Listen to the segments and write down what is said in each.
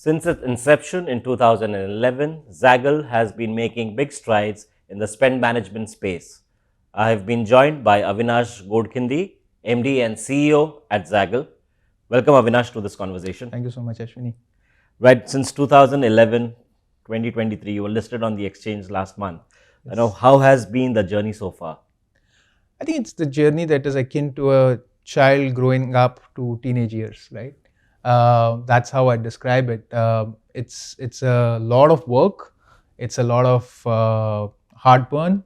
Since its inception in 2011, Zaggle has been making big strides in the spend management space. I have been joined by Avinash Godkhindi, MD and CEO at Zaggle. Welcome, Avinash, to this conversation. Thank you so much, Ashwini. Right, since 2011, 2023, you were listed on the exchange last month. Yes. How has been the journey so far? I think it's the journey that is akin to a child growing up to teenage years, right? That's how I describe it. It's a lot of work. It's a lot of heartburn.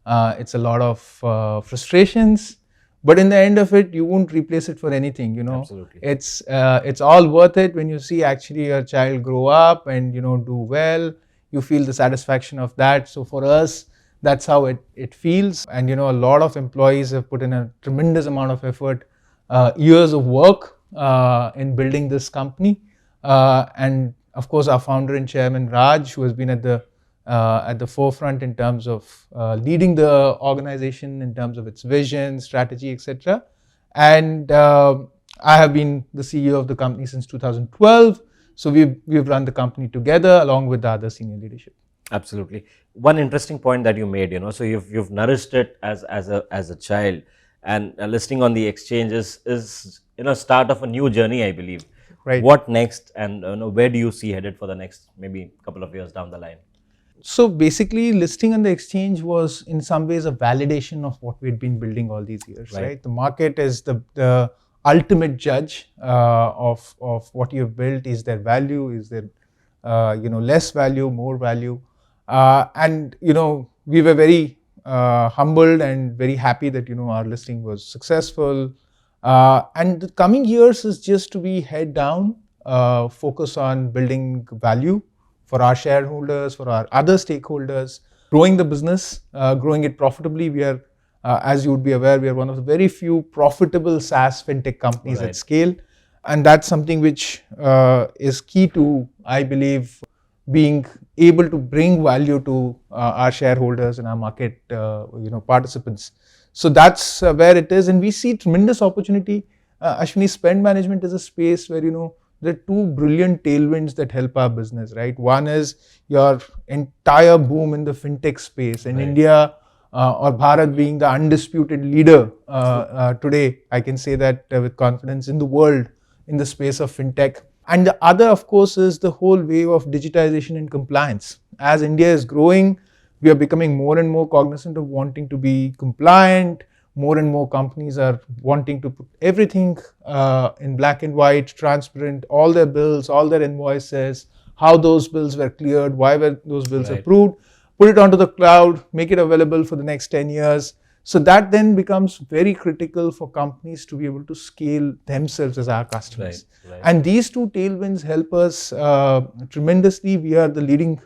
It's a lot of frustrations. But in the end of it, you won't replace it for anything. Absolutely. It's all worth it when you see actually your child grow up and do well. You feel the satisfaction of that. So for us, that's how it feels. And a lot of employees have put in a tremendous amount of effort, years of work in building this company. And of course, our founder and chairman Raj, who has been at the forefront in terms of leading the organization in terms of its vision, strategy, etc. And I have been the CEO of the company since 2012. So we've run the company together along with the other senior leadership. Absolutely. One interesting point that you made, so you've nourished it as a child, and listing on the exchanges is start of a new journey, I believe. Right. What next, and where do you see headed for the next maybe couple of years down the line? So basically, listing on the exchange was in some ways a validation of what we'd been building all these years, right? The market is the ultimate judge of what you've built. Is there value? Is there less value, more value? And we were very humbled and very happy that our listing was successful. And the coming years is just to be head down, focus on building value for our shareholders, for our other stakeholders, growing the business, growing it profitably. We are, as you would be aware, we are one of the very few profitable SaaS FinTech companies at scale. And that's something which is key to, I believe, being able to bring value to our shareholders and our market participants. So that's where it is. And we see tremendous opportunity. Ashwini, spend management is a space where, there are two brilliant tailwinds that help our business, right? One is your entire boom in the fintech space. In India, or Bharat being the undisputed leader today, I can say that with confidence in the world in the space of fintech. And the other, of course, is the whole wave of digitization and compliance. As India is growing, we are becoming more and more cognizant of wanting to be compliant. More and more companies are wanting to put everything in black and white, transparent, all their bills, all their invoices, how those bills were cleared, why were those bills approved, put it onto the cloud, make it available for the next 10 years. So that then becomes very critical for companies to be able to scale themselves as our customers. And these two tailwinds help us tremendously. We are the leading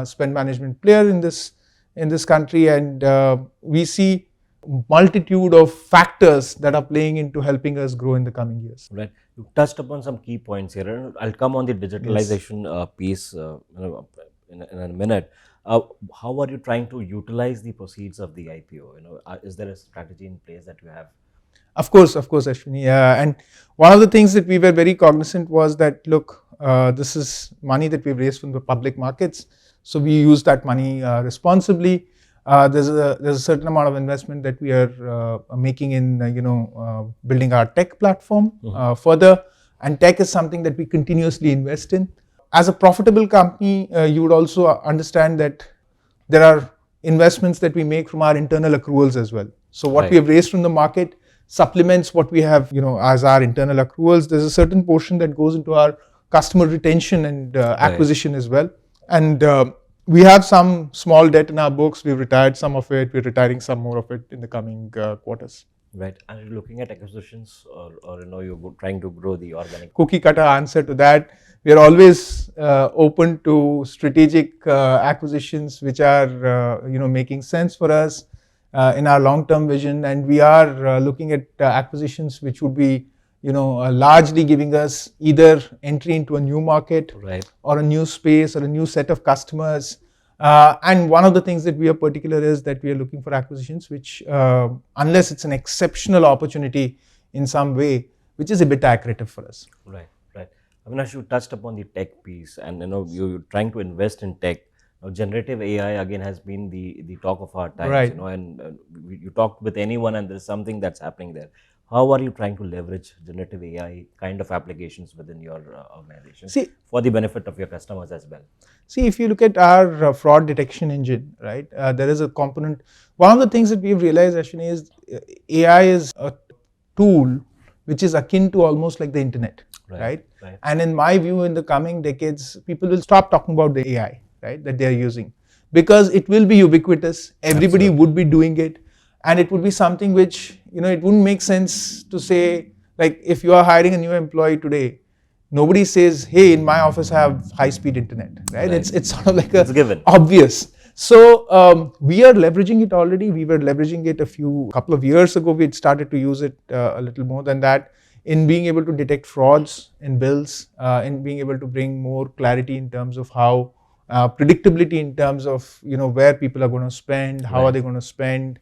spend management player in this country, and we see multitude of factors that are playing into helping us grow in the coming years. Right. You touched upon some key points here. I'll come on the digitalization piece in a minute. How are you trying to utilize the proceeds of the IPO? Is there a strategy in place that you have? Of course, Ashwini. And one of the things that we were very cognizant was that, look, this is money that we've raised from the public markets. So we use that money responsibly. There's a certain amount of investment that we are making in building our tech platform further, and tech is something that we continuously invest in. As a profitable company, you would also understand that there are investments that we make from our internal accruals as well. So what we have raised from the market supplements what we have as our internal accruals. There's a certain portion that goes into our customer retention and acquisition as well. And we have some small debt in our books. We've retired some of it. We're retiring some more of it in the coming quarters. Right. And you're looking at acquisitions, or you're trying to grow the organic? Cookie cutter answer to that. We are always open to strategic acquisitions which are making sense for us in our long-term vision, and we are looking at acquisitions which would be largely giving us either entry into a new market or a new space or a new set of customers. And one of the things that we are particular is that we are looking for acquisitions which, unless it's an exceptional opportunity in some way, which is a bit accretive for us. Right. Avinash, you touched upon the tech piece, and you're trying to invest in tech. Now, generative AI again has been the talk of our times. Right. And you talk with anyone, and there's something that's happening there. How are you trying to leverage generative AI kind of applications within your organization for the benefit of your customers as well? See, if you look at our fraud detection engine, right, there is a component. One of the things that we've realized, Ashwini, is AI is a tool which is akin to almost like the internet, right? And in my view, in the coming decades, people will stop talking about the AI, right, that they are using, because it will be ubiquitous. Everybody would be doing it, and it would be something which, it wouldn't make sense to say, like, if you are hiring a new employee today, nobody says, hey, in my office I have high-speed internet, right? It's sort of like it's given. Obvious. So we are leveraging it already. We were leveraging it couple of years ago. We had started to use it a little more than that, in being able to detect frauds in bills, in being able to bring more clarity in terms of how predictability in terms of where people are going to spend, how are they going to spend,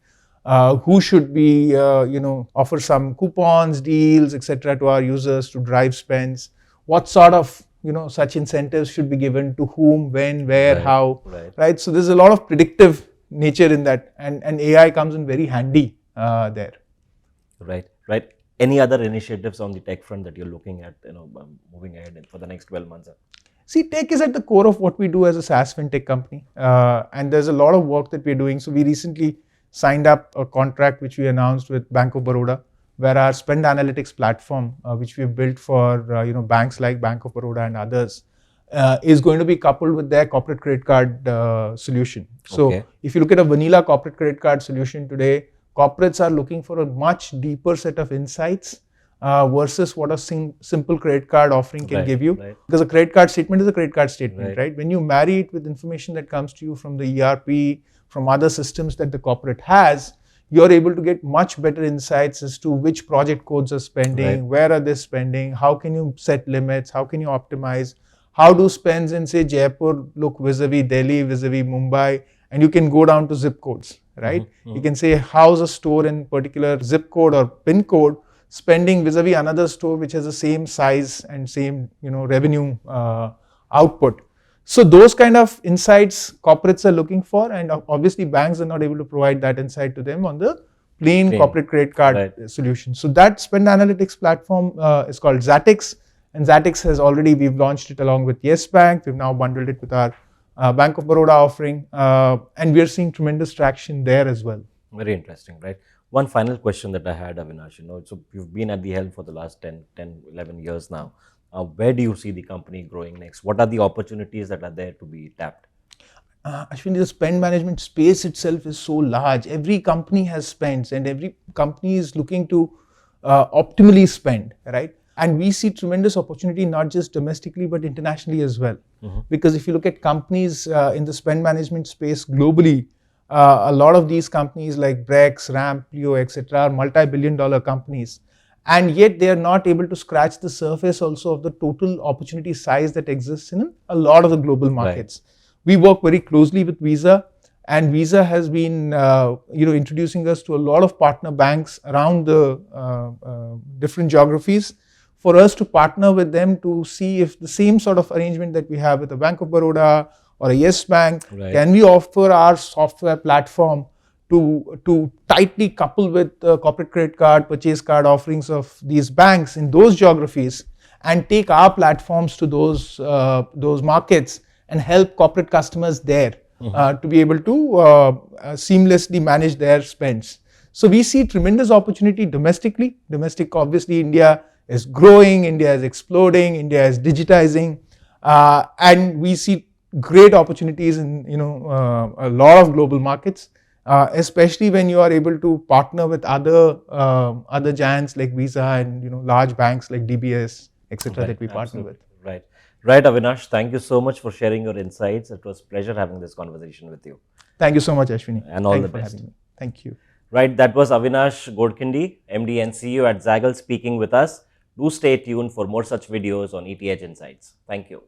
who should be offer some coupons, deals, etc. to our users to drive spends. What sort of such incentives should be given to whom, when, where, how, right? So there's a lot of predictive nature in that, and AI comes in very handy there. Right. Any other initiatives on the tech front that you're looking at, moving ahead for the next 12 months? See, tech is at the core of what we do as a SaaS FinTech company, and there's a lot of work that we're doing. So we recently signed up a contract which we announced with Bank of Baroda, where our spend analytics platform, which we've built for banks like Bank of Baroda and others, is going to be coupled with their corporate credit card solution. So if you look at a vanilla corporate credit card solution today, corporates are looking for a much deeper set of insights versus what a simple credit card offering can give you. Because a credit card statement is a credit card statement, right? When you marry it with information that comes to you from the ERP, from other systems that the corporate has, you're able to get much better insights as to which project codes are spending, where are they spending, how can you set limits, how can you optimize, how do spends in, say, Jaipur look vis-a-vis Delhi, vis-a-vis Mumbai, and you can go down to zip codes, right? You can say, how's a store in particular zip code or pin code spending vis-a-vis another store which has the same size and same, revenue output. So those kind of insights corporates are looking for, and obviously banks are not able to provide that insight to them on the plain corporate credit card solution. So that spend analytics platform is called Zatix, and Zatix we've launched it along with Yes Bank. We've now bundled it with our Bank of Baroda offering, and we're seeing tremendous traction there as well. Very interesting, right? One final question that I had, Avinash, so you've been at the helm for the last 10, 11 years now. Where do you see the company growing next? What are the opportunities that are there to be tapped? Ashwini, the spend management space itself is so large. Every company has spends, and every company is looking to optimally spend, right? And we see tremendous opportunity, not just domestically, but internationally as well. Because if you look at companies in the spend management space globally, a lot of these companies like Brex, Ramp, Pleo, etc. are multi-billion-dollar companies. And yet they are not able to scratch the surface also of the total opportunity size that exists in a lot of the global markets. We work very closely with Visa, and Visa has been introducing us to a lot of partner banks around the different geographies for us to partner with them to see if the same sort of arrangement that we have with the Bank of Baroda or a Yes Bank, can we offer our software platform to tightly couple with the corporate credit card, purchase card offerings of these banks in those geographies, and take our platforms to those markets and help corporate customers there to be able to seamlessly manage their spends. So we see tremendous opportunity domestically. Obviously, India is growing, India is exploding, India is digitizing, and we see great opportunities in a lot of global markets. Especially when you are able to partner with other giants like Visa and large banks like DBS, etc. that we partner with. Right, Avinash. Thank you so much for sharing your insights. It was a pleasure having this conversation with you. Thank you so much, Ashwini. And all the best. For having me. Thank you. Right, that was Avinash Godkhindi, MD and CEO at Zaggle, speaking with us. Do stay tuned for more such videos on ETH Insights. Thank you.